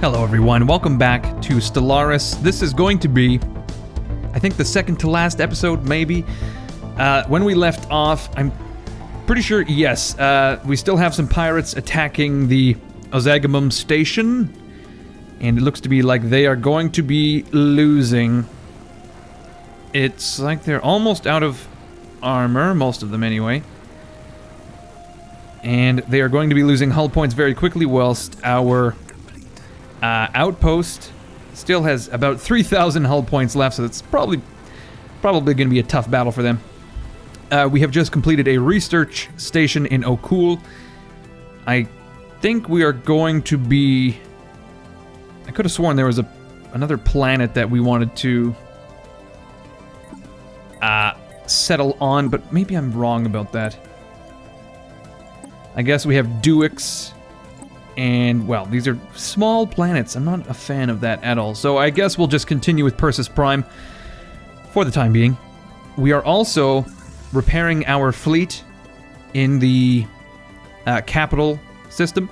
Hello everyone, welcome back to Stellaris. This is going to be, I think, the second to last episode, maybe. When we left off, I'm pretty sure, yes, we still have some pirates attacking the Achaemenid station, and it looks to be like they are going to be losing. It's like they're almost out of armor, most of them anyway. And they are going to be losing hull points very quickly, whilst our outpost still has about 3,000 hull points left, so it's probably going to be a tough battle for them. We have just completed a research station in Okul. I think we are going to be... I could have sworn there was another planet that we wanted to settle on, but maybe I'm wrong about that. I guess we have Duix. And, well, these are small planets. I'm not a fan of that at all. So I guess we'll just continue with Persis Prime for the time being. We are also repairing our fleet in the capital system.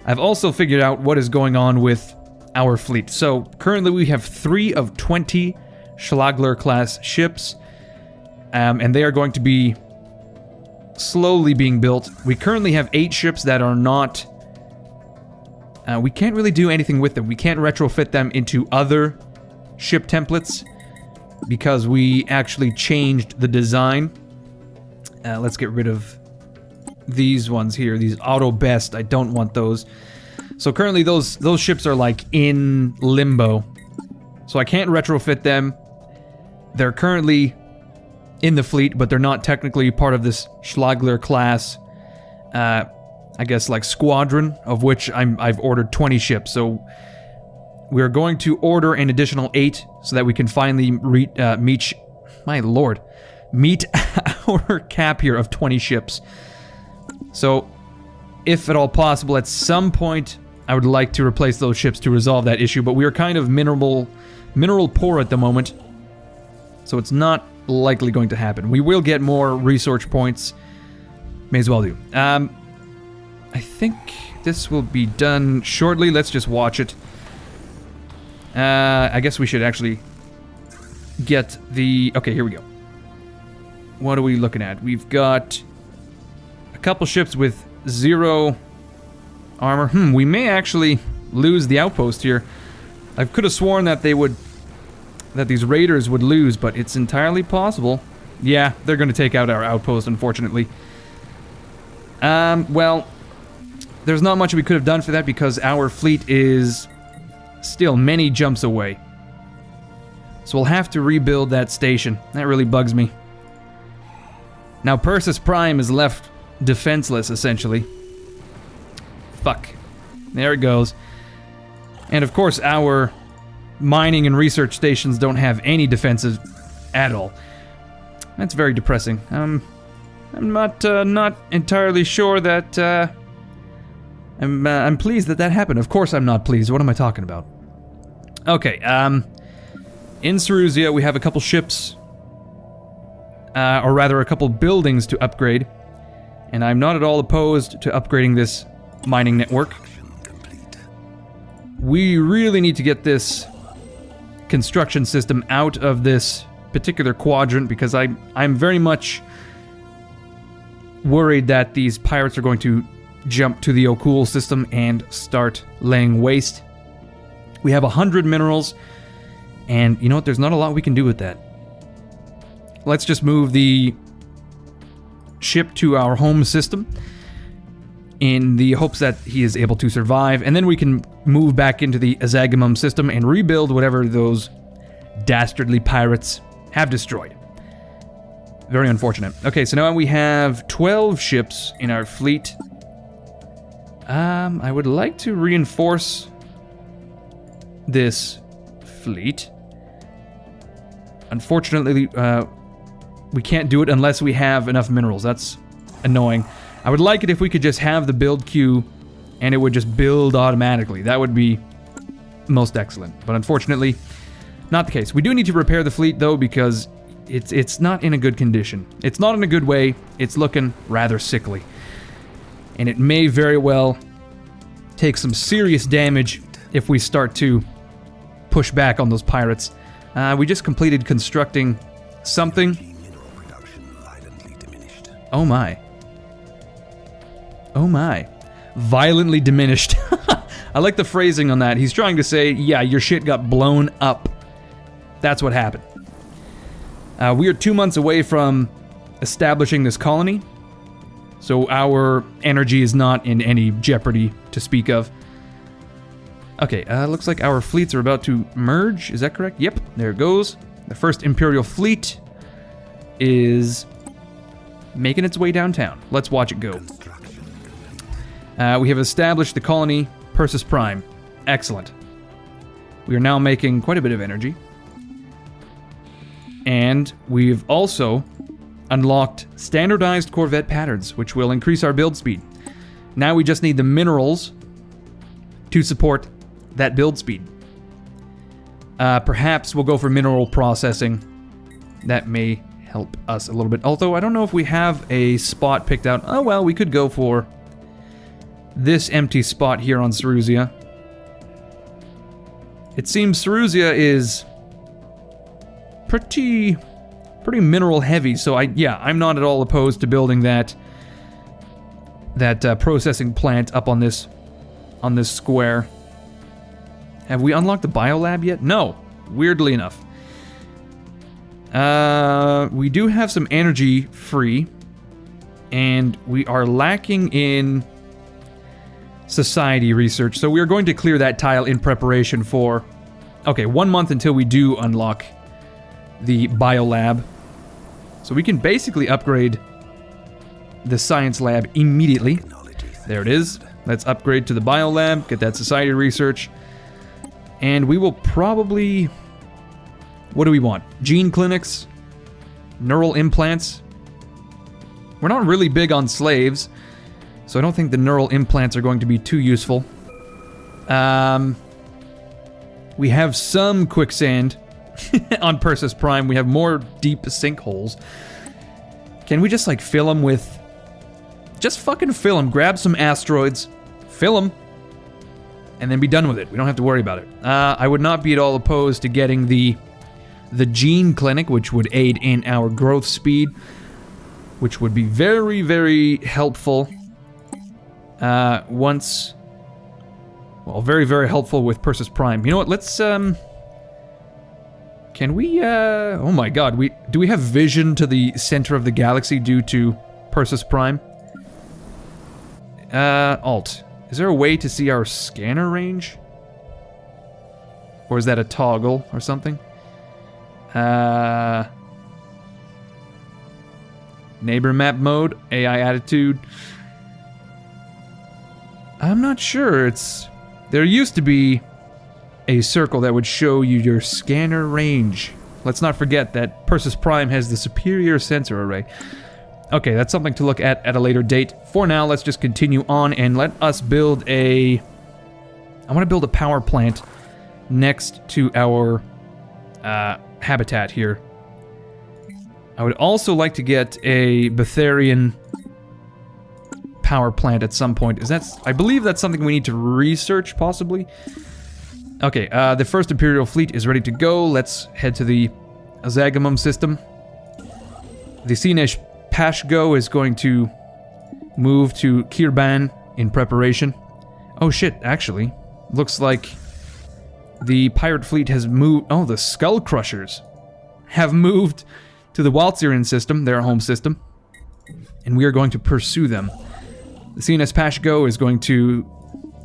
I've also figured out what is going on with our fleet. So currently we have 3 of 20 Schlagler-class ships. And they are going to be slowly being built. We currently have 8 ships that are not... we can't really do anything with them. We can't retrofit them into other ship templates because we actually changed the design. Let's get rid of these ones here, these auto best. I don't want those. So currently those ships are like in limbo. So I can't retrofit them. They're currently in the fleet, but they're not technically part of this Schlagler class I guess like squadron, of which I've ordered 20 ships, so we're going to order an additional 8 so that we can finally meet our cap here of 20 ships. So, if at all possible, at some point, I would like to replace those ships to resolve that issue, but we are kind of mineral poor at the moment, so it's not likely going to happen. We will get more research points. May as well do. I think this will be done shortly. Let's just watch it. I guess we should actually get the... Okay, here we go. What are we looking at? We've got a couple ships with 0 armor. We may actually lose the outpost here. I could have sworn that that these raiders would lose, but it's entirely possible. Yeah, they're going to take out our outpost, unfortunately. Well... There's not much we could have done for that because our fleet is still many jumps away. So we'll have to rebuild that station. That really bugs me. Now Persis Prime is left defenseless, essentially. Fuck. There it goes. And of course our mining and research stations don't have any defenses at all. That's very depressing. I'm not entirely sure that... I'm pleased that happened. Of course I'm not pleased. What am I talking about? Okay, in Cyrusia we have a couple ships, or rather a couple buildings to upgrade, and I'm not at all opposed to upgrading this mining network. We really need to get this construction system out of this particular quadrant because I'm very much worried that these pirates are going to jump to the Okul system and start laying waste. We have 100 minerals, and you know what? There's not a lot we can do with that. Let's just move the ship to our home system in the hopes that he is able to survive, and then we can move back into the Achaemenid system and rebuild whatever those dastardly pirates have destroyed. Very unfortunate. Okay, so now we have 12 ships in our fleet. I would like to reinforce this fleet. Unfortunately, we can't do it unless we have enough minerals. That's annoying. I would like it if we could just have the build queue and it would just build automatically. That would be most excellent. But unfortunately, not the case. We do need to repair the fleet though because it's not in a good condition. It's not in a good way. It's looking rather sickly. And it may very well take some serious damage if we start to push back on those pirates. We just completed constructing something. Oh my. Oh my. Violently diminished. I like the phrasing on that. He's trying to say, yeah, your shit got blown up. That's what happened. We are 2 months away from establishing this colony, so our energy is not in any jeopardy to speak of. Okay, looks like our fleets are about to merge. Is that correct? Yep, there it goes. The first Imperial fleet is making its way downtown. Let's watch it go. We have established the colony Persis Prime. Excellent. We are now making quite a bit of energy. And we've also unlocked standardized Corvette patterns, which will increase our build speed. Now we just need the minerals to support that build speed. Perhaps we'll go for mineral processing. That may help us a little bit. Although I don't know if we have a spot picked out. Oh well, we could go for this empty spot here on Cyrusia. It seems Cyrusia is pretty mineral heavy, so I'm not at all opposed to building that processing plant up on this square. Have we unlocked the biolab yet? No, weirdly enough. We do have some energy free, and we are lacking in society research, so we are going to clear that tile in preparation for 1 month until we do unlock the biolab. So we can basically upgrade the science lab immediately. There it is. Let's upgrade to the biolab, get that society research, and we will probably... What do we want? Gene clinics? Neural implants? We're not really big on slaves, so I don't think the neural implants are going to be too useful. We have some quicksand on Persis Prime. We have more deep sinkholes. Can we just, like, fill them with... Just fucking fill them. Grab some asteroids, fill them, and then be done with it. We don't have to worry about it. I would not be at all opposed to getting the gene clinic, which would aid in our growth speed, which would be very, very helpful. Very, very helpful with Persis Prime. You know what, let's, can we, oh my god, do we have vision to the center of the galaxy due to Persis Prime? Alt. Is there a way to see our scanner range? Or is that a toggle or something? Neighbor map mode, AI attitude. I'm not sure. There used to be a circle that would show you your scanner range. Let's not forget that Persis Prime has the superior sensor array. Okay, that's something to look at a later date. For now, let's just continue on and let us build I want to build a power plant next to our habitat here. I would also like to get a Betharian power plant at some point. I believe that's something we need to research, possibly. Okay, the first Imperial fleet is ready to go. Let's head to the Achaemenid system. The Sinesh Pashgo is going to move to Kirban in preparation. Oh shit, actually. Looks like the pirate fleet has moved... Oh, the Skull Crushers have moved to the Waltzerian system, their home system. And we are going to pursue them. The CNS Pashgo is going to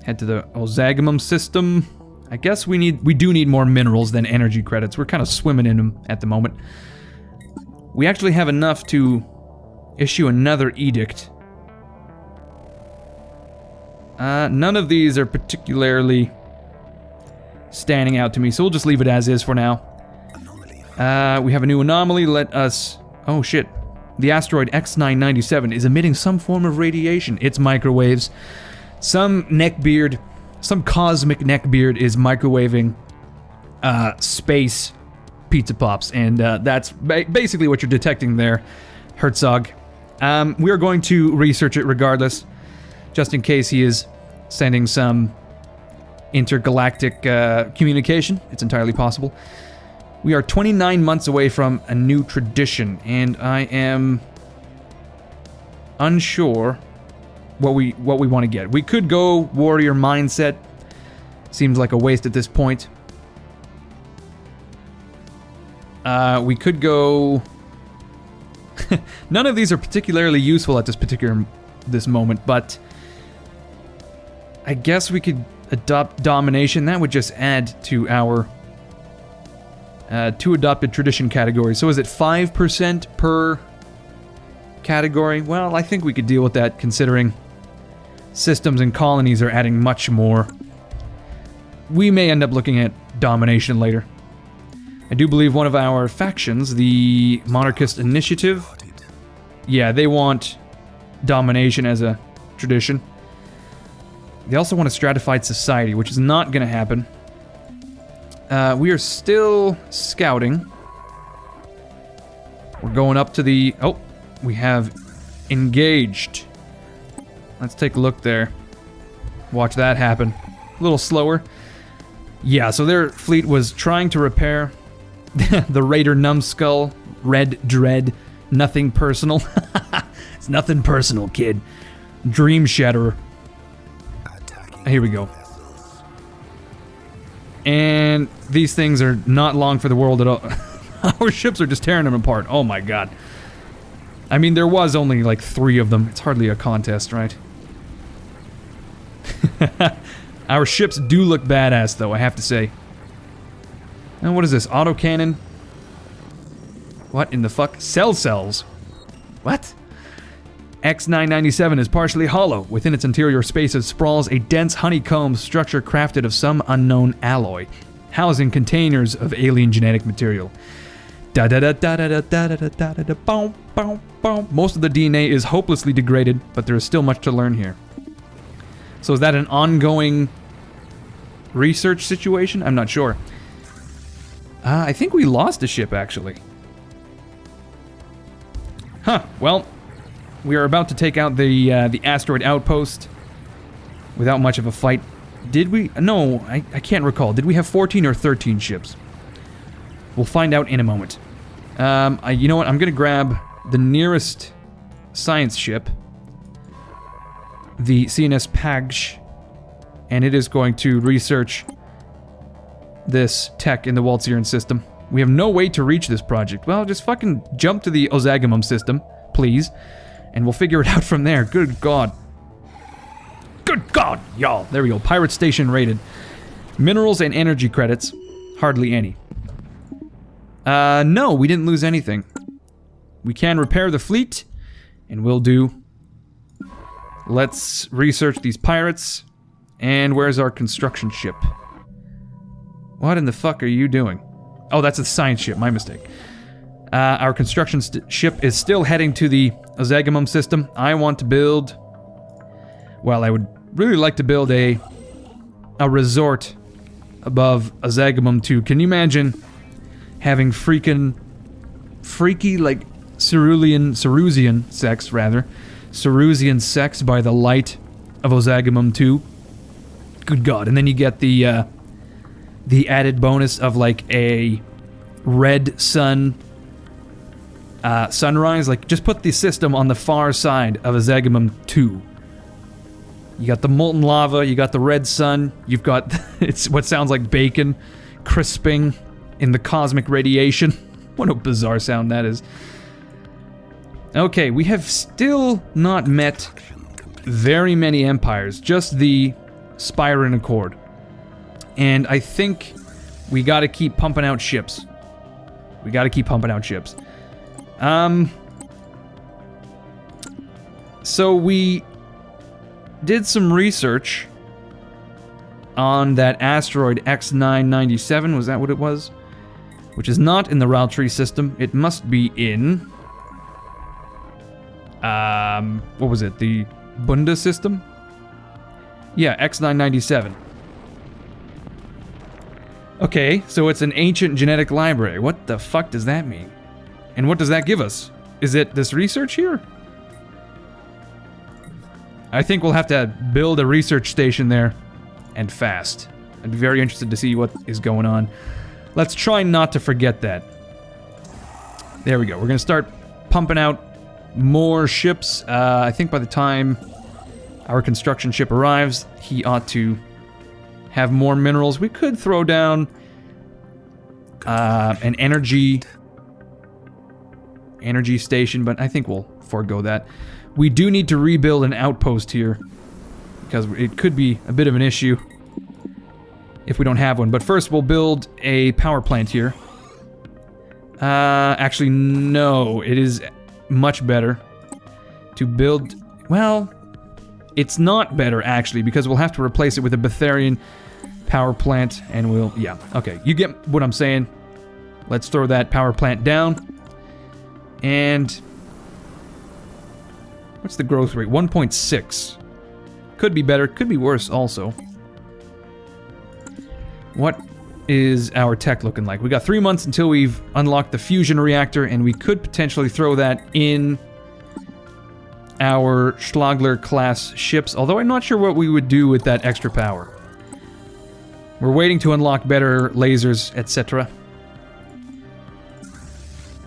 head to the Achaemenid system. I guess we do need more minerals than energy credits. We're kind of swimming in them at the moment. We actually have enough to issue another edict. None of these are particularly standing out to me, so we'll just leave it as is for now. We have a new anomaly. Let us... Oh shit. The asteroid X997 is emitting some form of radiation. It's microwaves. Some neckbeard, some cosmic neckbeard is microwaving space pizza pops, and that's basically what you're detecting there, Herzog. We are going to research it regardless, just in case he is sending some intergalactic communication. It's entirely possible. We are 29 months away from a new tradition, and I am unsure what we want to get. We could go warrior mindset. Seems like a waste at this point. We could go... None of these are particularly useful at this moment, but I guess we could adopt domination. That would just add to our 2 adopted tradition categories. So is it 5% per category? Well, I think we could deal with that considering systems and colonies are adding much more. We may end up looking at domination later. I do believe one of our factions, the Monarchist Initiative, yeah, they want domination as a tradition. They also want a stratified society, which is not going to happen. We are still scouting. We're going up to the... Oh, we have engaged. Let's take a look there. Watch that happen. A little slower. Yeah, so their fleet was trying to repair the Raider Numbskull, Red Dread, nothing personal. It's nothing personal, kid. Dream Shatterer. Here we go. And these things are not long for the world at all. Our ships are just tearing them apart. Oh my god. I mean, there was only like 3 of them. It's hardly a contest, right? Our ships do look badass, though, I have to say. And what is this? Autocannon? What in the fuck? Cell cells? What? X-997 is partially hollow. Within its interior spaces sprawls a dense honeycomb structure crafted of some unknown alloy, housing containers of alien genetic material. Most of the DNA is hopelessly degraded, but there is still much to learn here. So is that an ongoing research situation? I'm not sure. I think we lost a ship, actually. Huh, well, we are about to take out the asteroid outpost without much of a fight. Did we? No, I can't recall. Did we have 14 or 13 ships? We'll find out in a moment. You know what? I'm going to grab the nearest science ship, the CNS Pagsh, and it is going to research this tech in the Waltzian system. We have no way to reach this project. Well, just fucking jump to the Ozagamum system, please, and we'll figure it out from there. Good God. Good God, y'all. There we go. Pirate Station rated. Minerals and energy credits. Hardly any. No, we didn't lose anything. We can repair the fleet, and we'll do. Let's research these pirates. And where's our construction ship? What in the fuck are you doing? Oh, that's a science ship, my mistake. Our construction ship is still heading to the Ozagamum system. I want to build... Well, I would really like to build a resort above Ozagamum 2. Can you imagine having freaky, like, Cyrusian sex, rather. Cyrusian sex by the light of Ozagamum 2. Good God. And then you get the added bonus of, like, a red sun sunrise. Like, just put the system on the far side of Ozagamum 2. You got the molten lava, you got the red sun, you've got it's what sounds like bacon crisping in the cosmic radiation. What a bizarre sound that is. Okay, we have still not met very many empires, just the Spyran Accord. And I think we gotta keep pumping out ships. We gotta keep pumping out ships. So we did some research on that asteroid X-997, was that what it was? Which is not in the Raltree system. It must be in... what was it? The Bunda system? Yeah, X-997. Okay, so it's an ancient genetic library. What the fuck does that mean? And what does that give us? Is it this research here? I think we'll have to build a research station there, and fast. I'd be very interested to see what is going on. Let's try not to forget that. There we go. We're going to start pumping out more ships. I think by the time our construction ship arrives, he ought to have more minerals. We could throw down an energy station, but I think we'll forego that. We do need to rebuild an outpost here, because it could be a bit of an issue if we don't have one. But first we'll build a power plant here. Actually, no. It is much better to build... Well, it's not better, actually, because we'll have to replace it with a Betharian power plant, and we'll... Yeah, okay. You get what I'm saying. Let's throw that power plant down. And... what's the growth rate? 1.6. Could be better, could be worse also. What is our tech looking like? We got 3 months until we've unlocked the fusion reactor, and we could potentially throw that in our Schlagler class ships, although I'm not sure what we would do with that extra power. We're waiting to unlock better lasers, etc.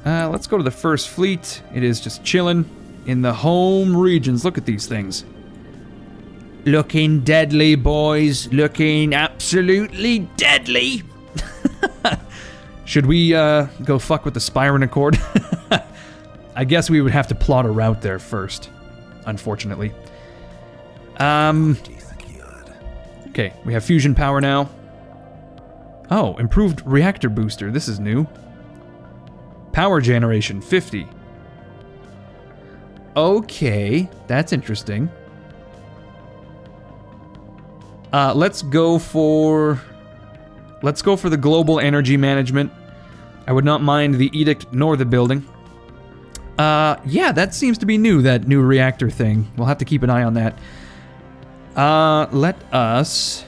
Let's go to the first fleet. It is just chilling in the home regions. Look at these things. Looking deadly, boys. Looking absolutely deadly. Should we go fuck with the Spyron Accord? I guess we would have to plot a route there first, unfortunately. Okay, we have fusion power now. Oh, improved reactor booster. This is new. Power generation, 50. Okay, that's interesting. Let's go for the global energy management. I would not mind the edict nor the building. Yeah, that seems to be new, that new reactor thing. We'll have to keep an eye on that. Let us...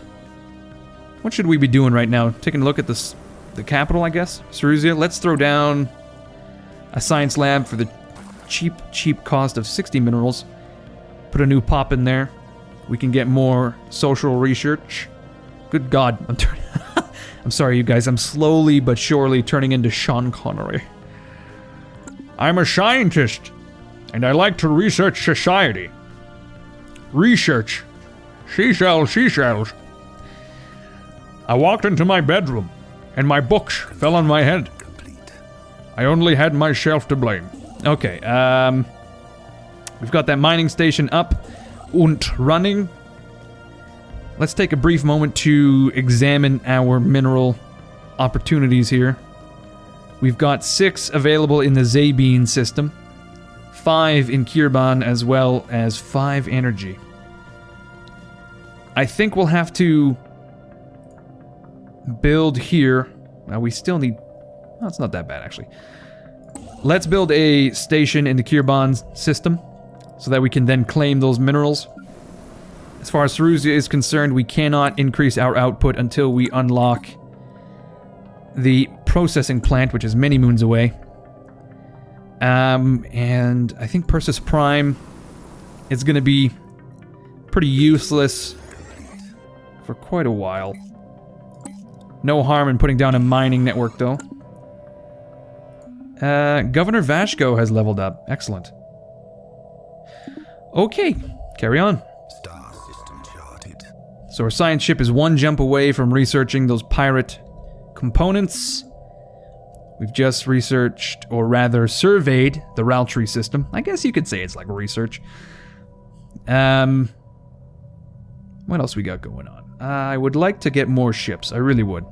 what should we be doing right now? Taking a look at the capital, I guess? Cyrusian. Let's throw down a science lab for the cheap cost of 60 minerals. Put a new pop in there. We can get more social research. Good God, I'm sorry, you guys. I'm slowly but surely turning into Sean Connery. I'm a scientist, and I like to research society. Research. Seashells. I walked into my bedroom, and my books fell on my head. I only had myself to blame. Okay, we've got that mining station up and running. Let's take a brief moment to examine our mineral opportunities here. We've got 6 available in the Zabine system, 5 in Kirban, as well as 5 energy. I think we'll have to build here. Now we still need... oh, it's not that bad, actually. Let's build a station in the Kirban system, so that we can then claim those minerals. As far as Cyrusia is concerned, we cannot increase our output until we unlock the processing plant, which is many moons away. And I think Persis Prime is going to be pretty useless for quite a while. No harm in putting down a mining network, though. Governor Vashko has leveled up. Excellent. Okay, carry on. Star system charted. So our science ship is 1 jump away from researching those pirate components. We've just researched, or rather surveyed, the Raltree system. I guess you could say it's like research. What else we got going on? I would like to get more ships. I really would.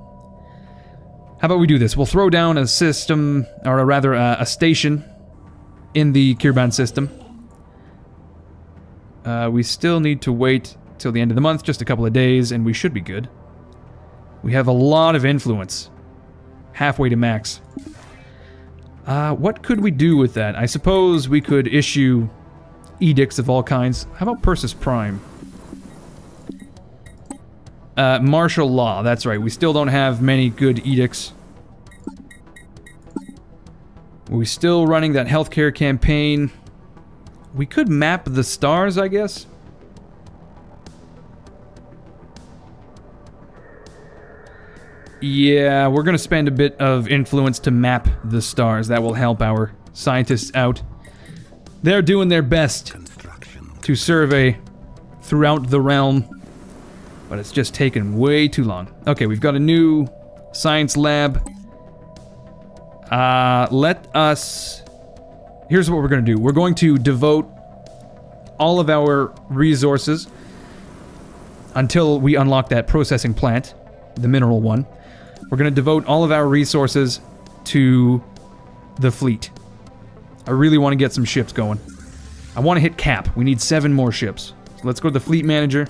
How about we do this? We'll throw down a system, or rather a station in the Kirban system. We still need to wait till the end of the month, just a couple of days, and we should be good. We have a lot of influence. Halfway to max. What could we do with that? I suppose we could issue edicts of all kinds. How about Persis Prime? Martial law, that's right. We still don't have many good edicts. We're still running that healthcare campaign. We could map the stars, I guess. Yeah, we're gonna spend a bit of influence to map the stars. That will help our scientists out. They're doing their best to survey throughout the realm, but it's just taken way too long. Okay, we've got a new science lab. Here's what we're gonna do. We're going to devote all of our resources until we unlock that processing plant, the mineral one. We're gonna devote all of our resources to the fleet. I really want to get some ships going. I want to hit cap. We need 7 more ships. So let's go to the fleet manager.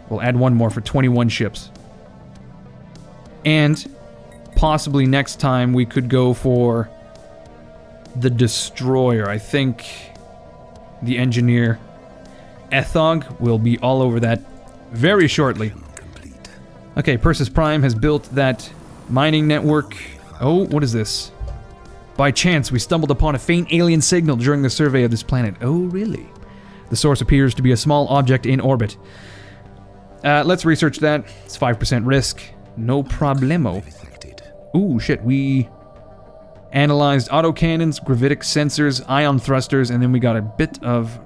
We'll add 1 more for 21 ships. And possibly next time we could go for the destroyer. I think the engineer Ethog will be all over that very shortly. Okay, Persis Prime has built that mining network. Oh, what is this? By chance, we stumbled upon a faint alien signal during the survey of this planet. Oh, really? The source appears to be a small object in orbit. Let's research that. It's 5% risk. No problemo. Ooh, shit. We analyzed autocannons, gravitic sensors, ion thrusters, and then we got a bit of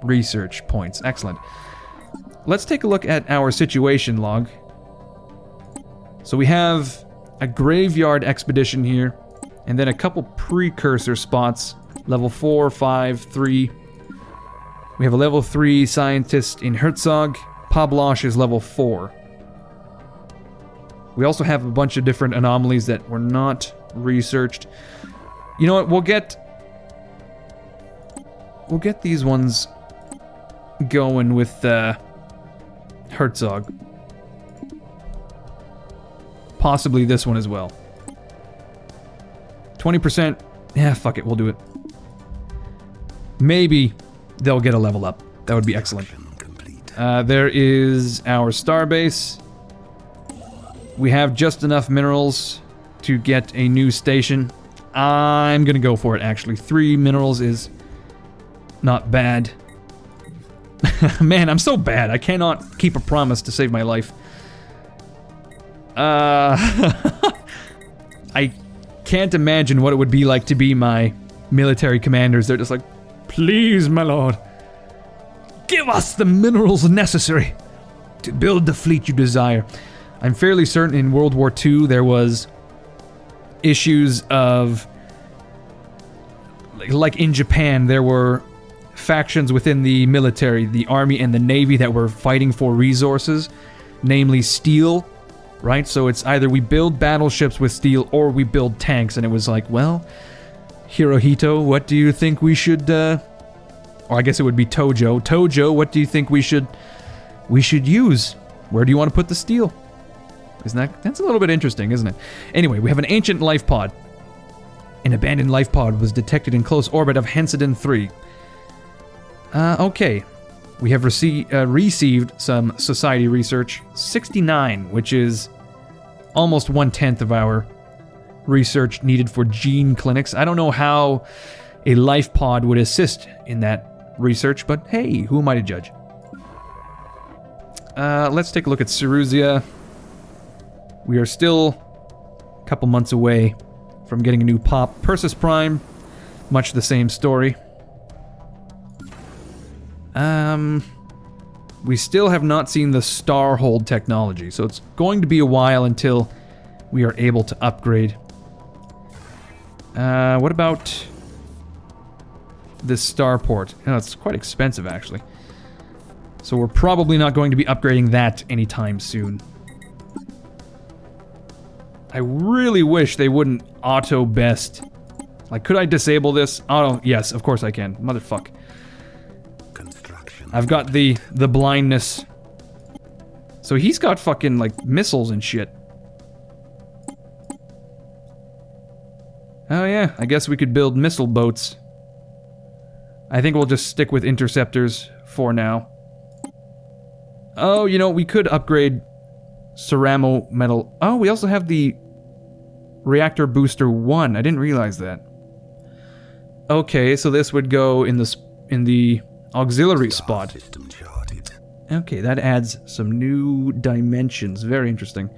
research points. Excellent. Let's take a look at our situation log. So we have a graveyard expedition here, and then a couple precursor spots. Level 4, 5, 3. We have a level 3 scientist in Herzog. Pablosh is level 4. We also have a bunch of different anomalies that were not researched. You know what? We'll get these ones going with Herzog. Possibly this one as well. 20%. Yeah, fuck it. We'll do it. Maybe they'll get a level up. That would be excellent. There is our starbase. We have just enough minerals to get a new station. I'm gonna go for it, actually. 3 minerals is not bad. Man, I'm so bad. I cannot keep a promise to save my life. I can't imagine what it would be like to be my military commanders. They're just like, please, my lord, give us the minerals necessary to build the fleet you desire. I'm fairly certain in World War II there was issues of, like in Japan, there were factions within the military, the army and the navy, that were fighting for resources, namely steel, right? So it's either we build battleships with steel or we build tanks, and it was like, well, Hirohito, what do you think we should, or I guess it would be Tojo. Tojo, what do you think we should use? Where do you want to put the steel? That's a little bit interesting, isn't it? Anyway, we have an ancient life pod. An abandoned life pod was detected in close orbit of Hensidon 3. Okay. We have received some society research. 69, which is almost 1/10 of our research needed for gene clinics. I don't know how a life pod would assist in that research, but hey, who am I to judge? Let's take a look at Cyrusia. We are still a couple months away from getting a new pop. Persis Prime, much the same story. We still have not seen the Starhold technology, so it's going to be a while until we are able to upgrade. What about this starport? Oh, it's quite expensive, actually. So we're probably not going to be upgrading that anytime soon. I really wish they wouldn't auto-best. Like, could I disable this? Auto, yes, of course I can. Motherfuck. I've got the blindness. So he's got fucking, like, missiles and shit. Oh yeah, I guess we could build missile boats. I think we'll just stick with interceptors for now. Oh, you know, we could upgrade ceramo metal. Oh, we also have the reactor booster 1. I didn't realize that. Okay, so this would go in the auxiliary spot. Okay, that adds some new dimensions. Very interesting.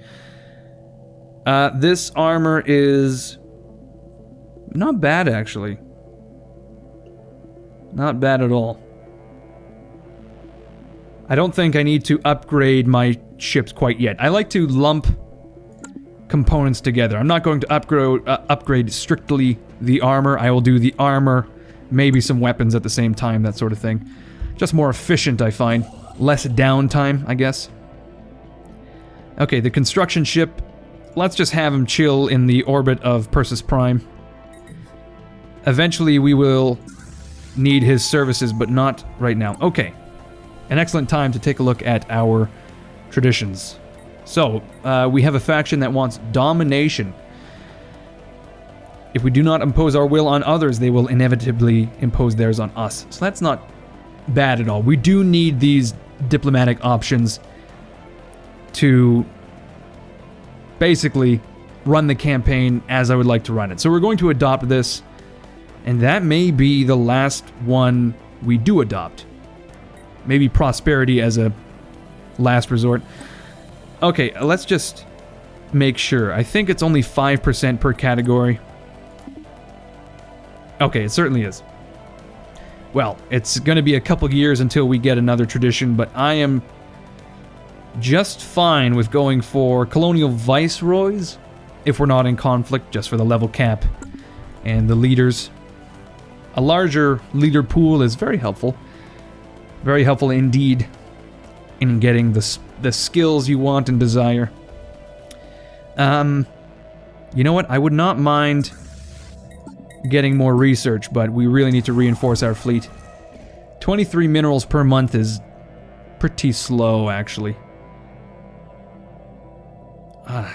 This armor is not bad, actually. Not bad at all. I don't think I need to upgrade my ships quite yet. I like to lump components together. I'm not going to upgrade strictly the armor. I will do the armor, maybe some weapons at the same time, that sort of thing. Just more efficient, I find. Less downtime, I guess. Okay, the construction ship. Let's just have him chill in the orbit of Persis Prime. Eventually we will need his services, but not right now. Okay. An excellent time to take a look at our traditions. So, we have a faction that wants domination. If we do not impose our will on others, they will inevitably impose theirs on us. So that's not bad at all. We do need these diplomatic options to basically run the campaign as I would like to run it. So we're going to adopt this, and that may be the last one we do adopt. Maybe prosperity as a last resort. Okay, let's just make sure. I think it's only 5% per category. Okay, it certainly is. Well, it's going to be a couple years until we get another tradition, but I am just fine with going for colonial viceroys if we're not in conflict, just for the level cap and the leaders. A larger leader pool is very helpful. Very helpful indeed in getting the skills you want and desire. You know what? I would not mind getting more research, but we really need to reinforce our fleet. 23 minerals per month is pretty slow, actually.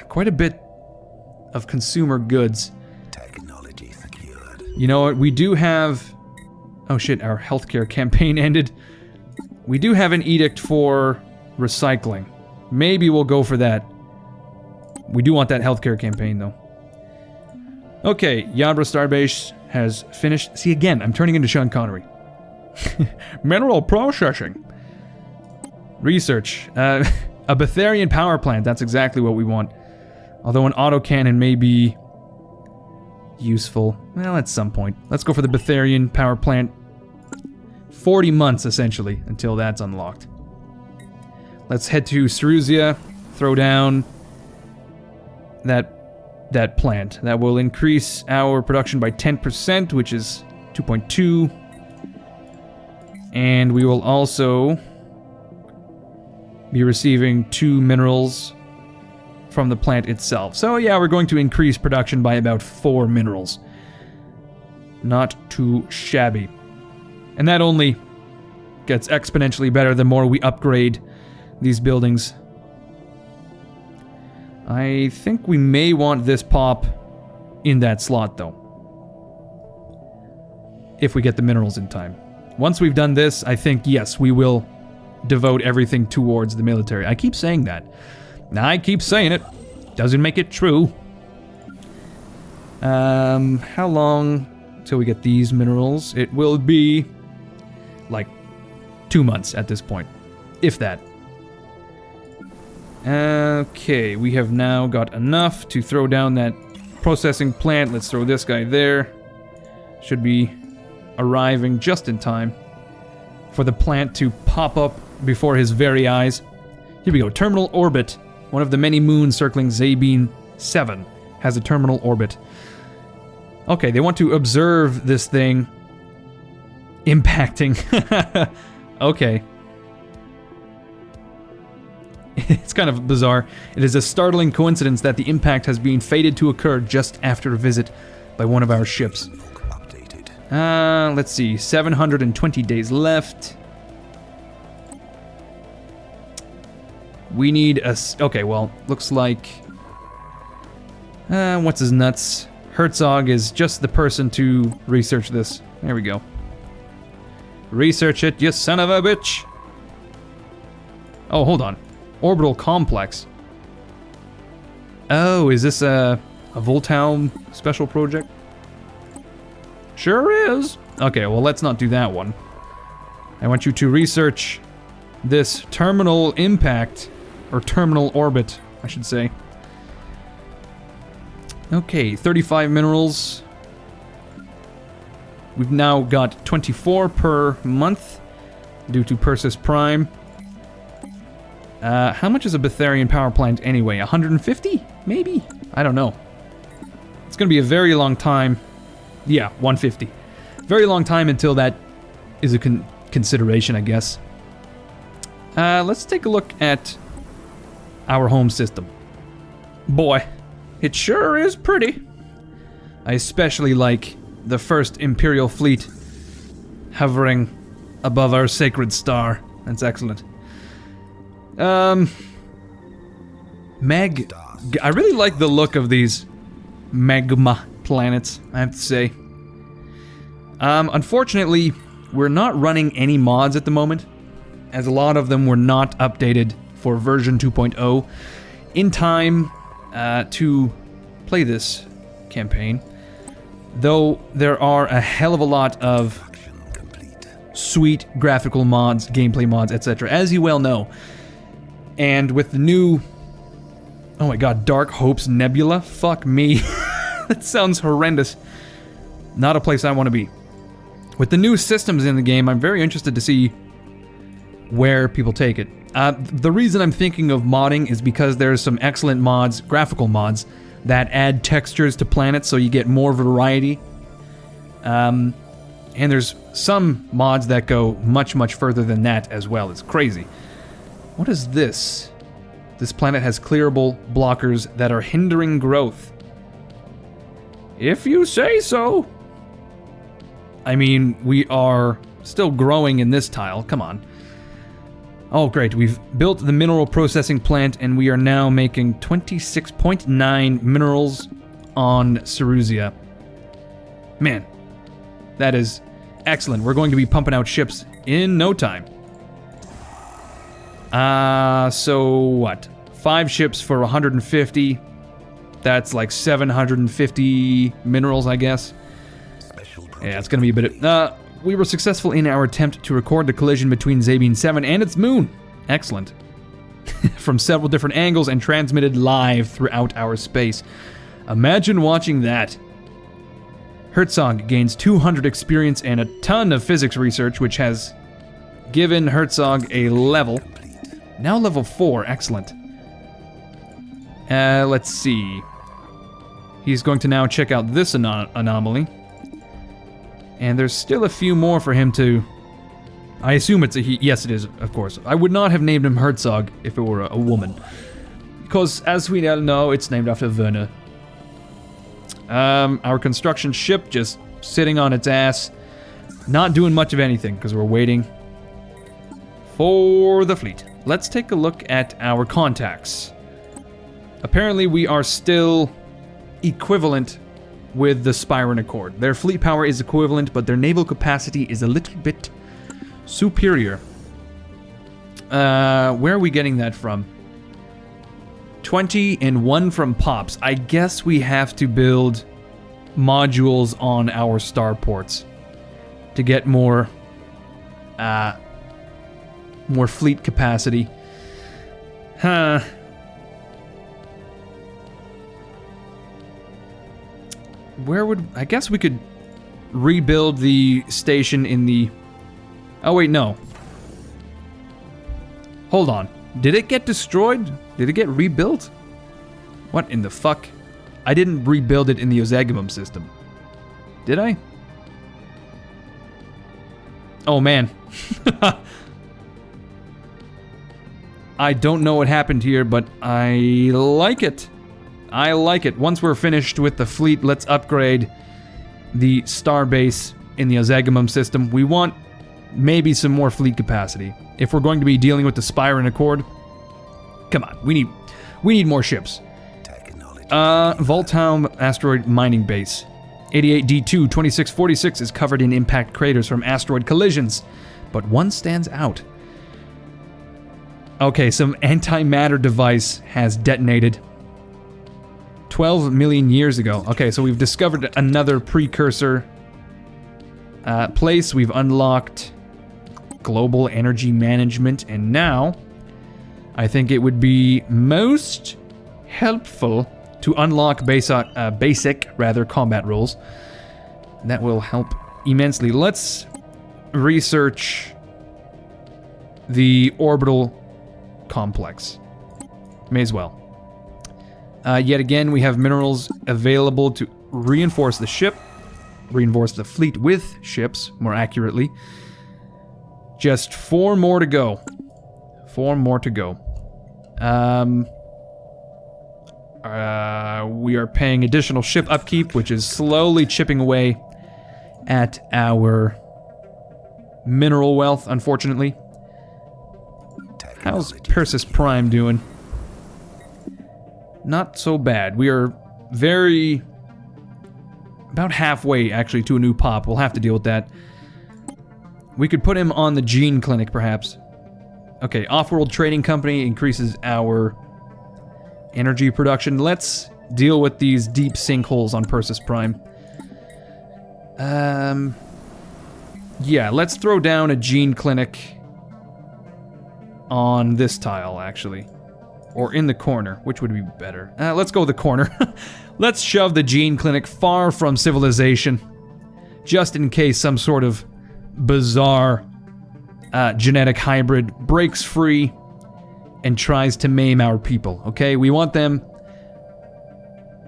Quite a bit of consumer goods. Technology secured. You know what? We do have... Oh shit, our healthcare campaign ended. We do have an edict for recycling. Maybe we'll go for that. We do want that healthcare campaign, though. Okay, Yabra Starbase has finished. See, again, I'm turning into Sean Connery. Mineral processing. Research. A Betharian power plant. That's exactly what we want. Although an autocannon may be useful. Well, at some point. Let's go for the Betharian power plant. 40 months, essentially, until that's unlocked. Let's head to Cyrusia. Throw down that plant. That will increase our production by 10%, which is 2.2. And we will also be receiving 2 minerals from the plant itself. So yeah, we're going to increase production by about 4 minerals. Not too shabby. And that only gets exponentially better the more we upgrade these buildings. I think we may want this pop in that slot, though. If we get the minerals in time. Once we've done this, I think, yes, we will devote everything towards the military. I keep saying that. I keep saying it. Doesn't make it true. How long till we get these minerals? It will be like 2 months at this point, if that. Okay, we have now got enough to throw down that processing plant. Let's throw this guy there. Should be arriving just in time for the plant to pop up before his very eyes. Here we go. Terminal orbit. One of the many moons circling Zabine 7 has a terminal orbit. Okay, they want to observe this thing impacting. Okay. It's kind of bizarre. It is a startling coincidence that the impact has been fated to occur just after a visit by one of our ships. Updated. Let's see. 720 days left. We need a... Okay, well, looks like... what's his nuts? Herzog is just the person to research this. There we go. Research it, you son of a bitch! Oh, hold on. Orbital complex. Oh, is this a Voltown special project? Sure is. Okay, well, let's not do that one. I want you to research this terminal impact, or terminal orbit, I should say. Okay, 35 minerals. We've now got 24 per month due to Persis Prime. How much is a Betharian power plant anyway? 150? Maybe? I don't know. It's going to be a very long time. Yeah, 150. Very long time until that is a consideration, I guess. Let's take a look at our home system. Boy, it sure is pretty. I especially like the first Imperial fleet hovering above our sacred star. That's excellent. I really like the look of these magma planets, I have to say. Unfortunately, we're not running any mods at the moment, as a lot of them were not updated for version 2.0 in time to play this campaign. Though there are a hell of a lot of sweet graphical mods, gameplay mods, etc., as you well know. And with the new... Oh my god, Dark Hope's Nebula? Fuck me. That sounds horrendous. Not a place I want to be. With the new systems in the game, I'm very interested to see where people take it. The reason I'm thinking of modding is because there's some excellent mods, graphical mods, that add textures to planets so you get more variety. And there's some mods that go much, much further than that as well. It's crazy. What is this? This planet has clearable blockers that are hindering growth. If you say so. I mean, we are still growing in this tile. Come on. Oh, great. We've built the mineral processing plant, and we are now making 26.9 minerals on Cyrusia. Man, that is excellent. We're going to be pumping out ships in no time. So what? 5 ships for 150. That's like 750 minerals, I guess. Yeah, it's gonna be a bit... we were successful in our attempt to record the collision between Zabine 7 and its moon. Excellent. From several different angles and transmitted live throughout our space. Imagine watching that. Herzog gains 200 experience and a ton of physics research, which has given Herzog a level. Now level 4, excellent. Let's see. He's going to now check out this anomaly. And there's still a few more for him to... I assume it's a he. Yes, it is, of course. I would not have named him Herzog if it were a woman. Because, as we now know, it's named after Werner. Our construction ship just sitting on its ass. Not doing much of anything, because we're waiting for the fleet. Let's take a look at our contacts. Apparently, we are still equivalent with the Spyron Accord. Their fleet power is equivalent, but their naval capacity is a little bit superior. Where are we getting that from? 20 and 1 from Pops. I guess we have to build modules on our starports to get more fleet capacity. Huh. Where would... I guess we could rebuild the station in the... Oh, wait, no. Hold on. Did it get destroyed? Did it get rebuilt? What in the fuck? I didn't rebuild it in the Ozagamum system. Did I? Oh, man. I don't know what happened here, but I like it. I like it. Once we're finished with the fleet, let's upgrade the starbase in the Ozagamum system. We want maybe some more fleet capacity. If we're going to be dealing with the Spyron Accord, come on, we need more ships. Voltaum asteroid mining base. 88D2 2646 is covered in impact craters from asteroid collisions, but one stands out. Okay, some antimatter device has detonated 12 million years ago. Okay, so we've discovered another precursor place. We've unlocked global energy management, and now I think it would be most helpful to unlock basic combat rules. That will help immensely. Let's research the orbital complex. May as well. Yet again, we have minerals available to reinforce the ship, reinforce the fleet with ships, more accurately. Just 4 more to go. 4 more to go. We are paying additional ship upkeep, which is slowly chipping away at our mineral wealth, unfortunately. How's Persis Prime doing? Not so bad. We are about halfway, actually, to a new pop. We'll have to deal with that. We could put him on the gene clinic, perhaps. Okay, off-world trading company increases our energy production. Let's deal with these deep sinkholes on Persis Prime. Yeah, let's throw down a gene clinic on this tile, actually. Or in the corner, which would be better? Let's go with the corner. Let's shove the gene clinic far from civilization, just in case some sort of bizarre genetic hybrid breaks free and tries to maim our people, okay? We want them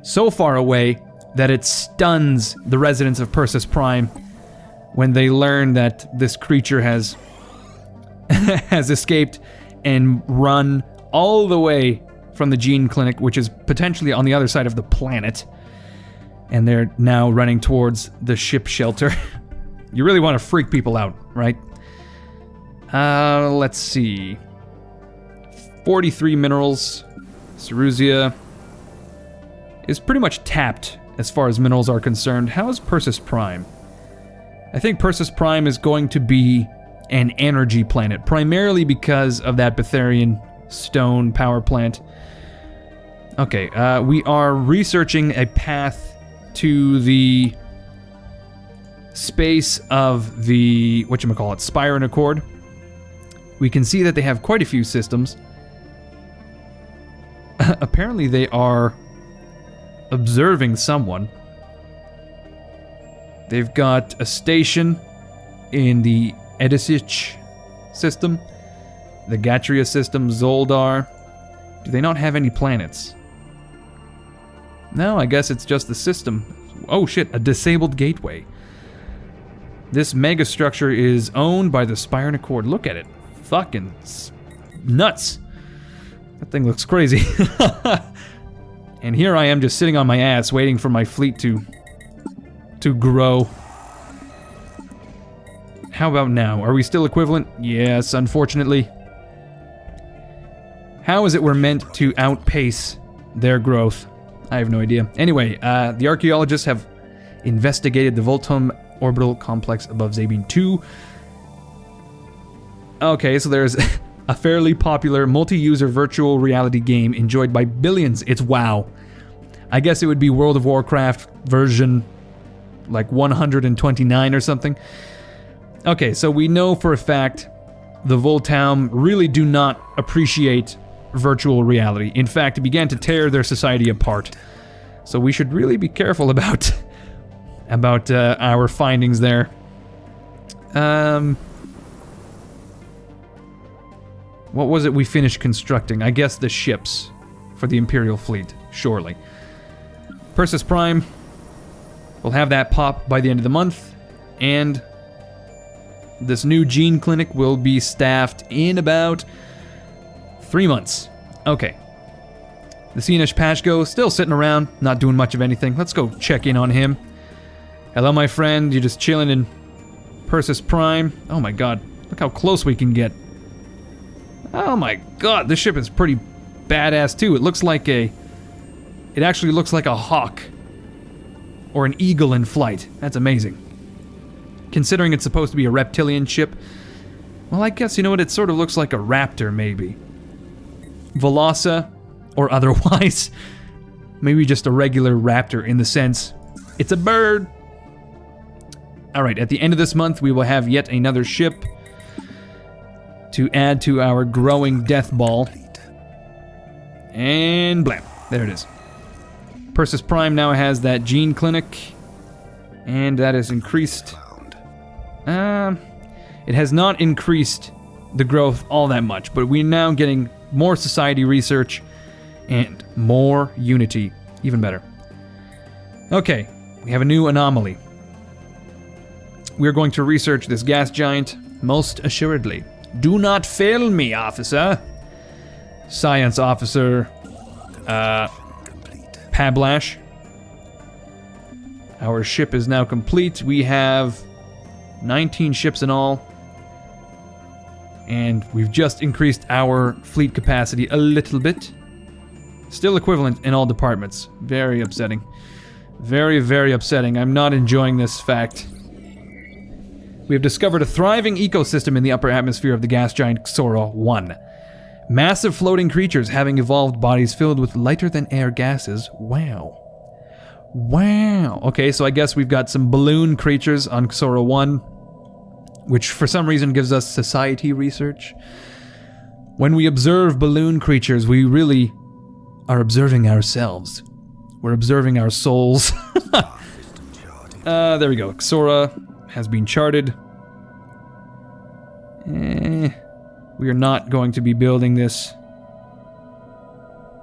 so far away that it stuns the residents of Persis Prime when they learn that this creature has has escaped and run all the way from the gene clinic, which is potentially on the other side of the planet, and they're now running towards the ship shelter. You really want to freak people out, right? Let's see. 43 minerals. Cyrusian is pretty much tapped as far as minerals are concerned. How is Persis Prime? I think Persis Prime is going to be an energy planet, primarily because of that Betharian stone power plant. Okay, we are researching a path to the space of the, whatchamacallit, Spire and Accord. We can see that they have quite a few systems. Apparently they are observing someone. They've got a station in the Edisich system, the Gatria system, Zoldar. Do they not have any planets? No, I guess it's just the system. Oh shit, a disabled gateway. This megastructure is owned by the Spire and Accord. Look at it. Fucking nuts. That thing looks crazy. And here I am just sitting on my ass waiting for my fleet to grow. How about now? Are we still equivalent? Yes, unfortunately. How is it we're meant to outpace their growth? I have no idea. Anyway, the archaeologists have investigated the Voltum orbital complex above Zabine 2. Okay, so there's a fairly popular multi-user virtual reality game enjoyed by billions. It's WoW. I guess it would be World of Warcraft version like 129 or something. Okay, so we know for a fact the Voltaum really do not appreciate virtual reality. In fact, it began to tear their society apart. So we should really be careful about our findings there. What was it we finished constructing? I guess the ships for the Imperial fleet, surely. Persis Prime, we'll have that pop by the end of the month, and this new gene clinic will be staffed in about 3 months. Okay. The Sienish Pashko still sitting around, not doing much of anything. Let's go check in on him. Hello, my friend. You're just chilling in Persis Prime. Oh my god. Look how close we can get. Oh my god, this ship is pretty badass too. It looks like it actually looks like a hawk. Or an eagle in flight. That's amazing. Considering it's supposed to be a reptilian ship, well, I guess, you know what, it sort of looks like a raptor, maybe. Velosa, or otherwise. Maybe just a regular raptor in the sense, it's a bird. Alright, at the end of this month, we will have yet another ship to add to our growing death ball. And blam, there it is. Persis Prime now has that gene clinic, and that has increased. It has not increased the growth all that much, but we're now getting more society research and more unity. Even better. Okay, we have a new anomaly. We're going to research this gas giant, most assuredly. Do not fail me, officer. Science officer, Pablash. Our ship is now complete. We have 19 ships in all. And we've just increased our fleet capacity a little bit. Still equivalent in all departments. Very upsetting. Very, very upsetting. I'm not enjoying this fact. We have discovered a thriving ecosystem in the upper atmosphere of the gas giant Xora 1. Massive floating creatures having evolved bodies filled with lighter-than-air gases. Wow. Wow. Okay, so I guess we've got some balloon creatures on Xora 1, which for some reason gives us society research. When we observe balloon creatures, we really are observing ourselves. We're observing our souls. There we go. Xora has been charted. We are not going to be building this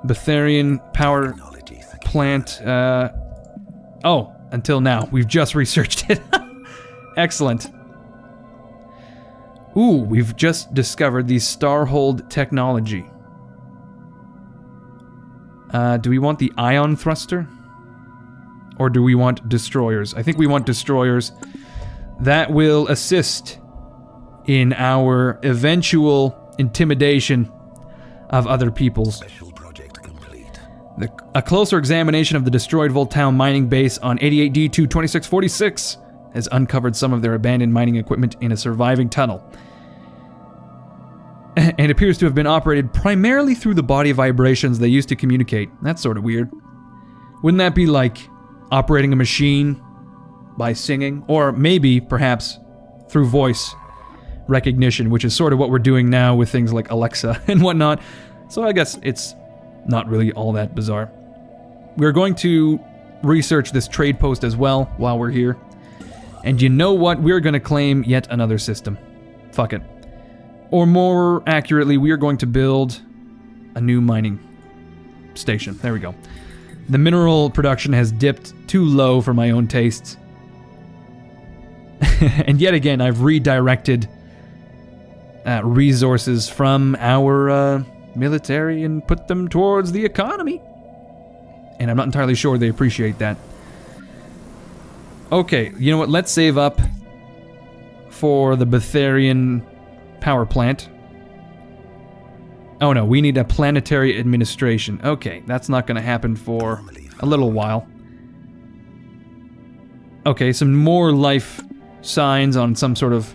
Betharian power plant. Until now. We've just researched it. Excellent. Ooh, we've just discovered the Starhold technology. Do we want the ion thruster? Or do we want destroyers? I think we want destroyers. That will assist in our eventual intimidation of other peoples. Special project complete. A closer examination of the destroyed Voltown mining base on 88D22646 has uncovered some of their abandoned mining equipment in a surviving tunnel. And appears to have been operated primarily through the body vibrations they used to communicate. That's sort of weird. Wouldn't that be like operating a machine by singing? Or maybe, perhaps, through voice recognition, which is sort of what we're doing now with things like Alexa and whatnot. So I guess it's not really all that bizarre. We're going to research this trade post as well while we're here. And you know what? We're going to claim yet another system. Fuck it. Or more accurately, we are going to build a new mining station. There we go. The mineral production has dipped too low for my own tastes. And yet again, I've redirected resources from our military and put them towards the economy. And I'm not entirely sure they appreciate that. Okay, you know what? Let's save up for the Betharian power plant. Oh no, we need a planetary administration. Okay, that's not going to happen for a little while. Okay, some more life signs on some sort of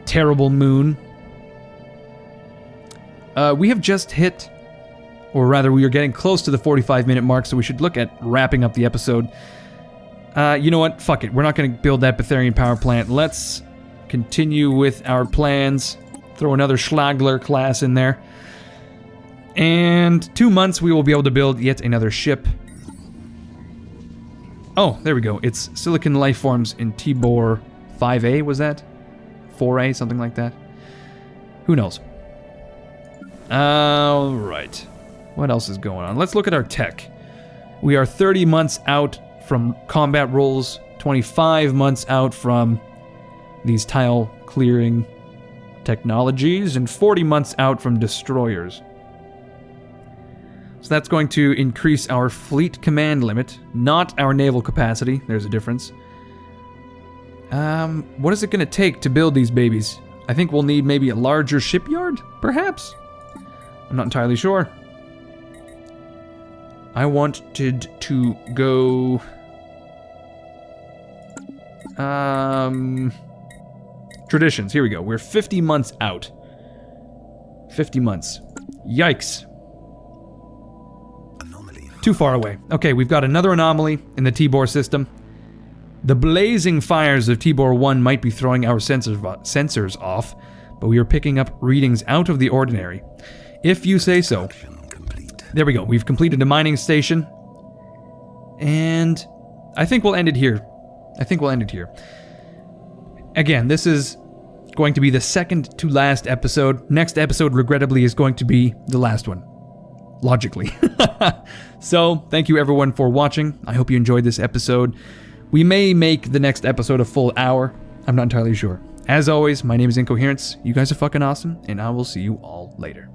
terrible moon. We have just hit, or rather we are getting close to the 45-minute mark, so we should look at wrapping up the episode. You know what? Fuck it. We're not going to build that Betharian power plant. Let's continue with our plans. Throw another Schlagler class in there. And 2 months we will be able to build yet another ship. Oh, there we go. It's Silicon Life Forms in Tibor 5A, was that? 4A, something like that? Who knows? Alright. What else is going on? Let's look at our tech. We are 30 months out from combat roles, 25 months out from these tile clearing technologies, and 40 months out from destroyers. So that's going to increase our fleet command limit, not our naval capacity. There's a difference. What is it going to take to build these babies? I think we'll need maybe a larger shipyard, perhaps? I'm not entirely sure. I wanted to go... Traditions, here we go. We're 50 months out. 50 months. Yikes. Anomaly. Too far away. Okay, we've got another anomaly in the Tibor system. The blazing fires of Tibor 1 might be throwing our sensors off, but we are picking up readings out of the ordinary. If you say so. Complete. There we go. We've completed a mining station. And I think we'll end it here. Again, this is going to be the second to last episode. Next episode, regrettably, is going to be the last one. Logically. So, thank you everyone for watching. I hope you enjoyed this episode. We may make the next episode a full hour. I'm not entirely sure. As always, my name is Incoherence. You guys are fucking awesome, and I will see you all later.